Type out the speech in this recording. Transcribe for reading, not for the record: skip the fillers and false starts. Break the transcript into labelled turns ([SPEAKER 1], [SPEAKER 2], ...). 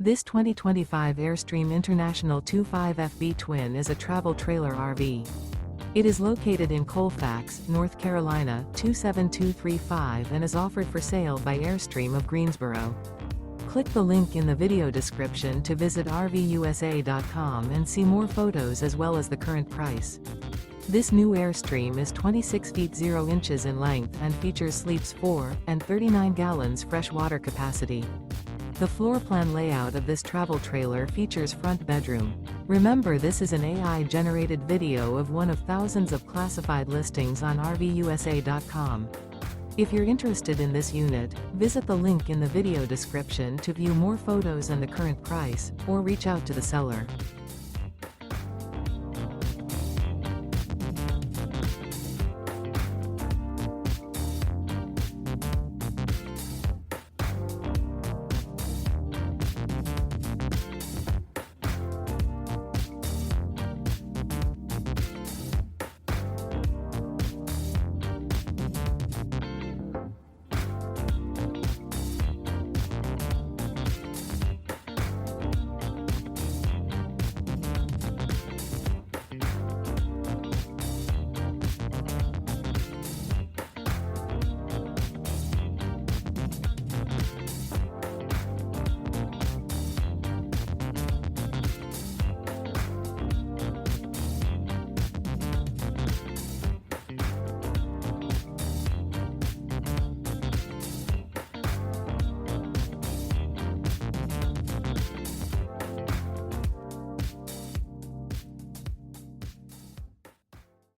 [SPEAKER 1] This 2025 Airstream International 25FB Twin is a travel trailer RV. It is located in Colfax, North Carolina, 27235 and is offered for sale by Airstream of Greensboro. Click the link in the video description to visit RVUSA.com and see more photos as well as the current price. This new Airstream is 26 feet 0 inches in length and features sleeps 4 and 39 gallons fresh water capacity. The floor plan layout of this travel trailer features front bedroom. Remember, this is an AI-generated video of one of thousands of classified listings on RVUSA.com. If you're interested in this unit, visit the link in the video description to view more photos and the current price, or reach out to the seller.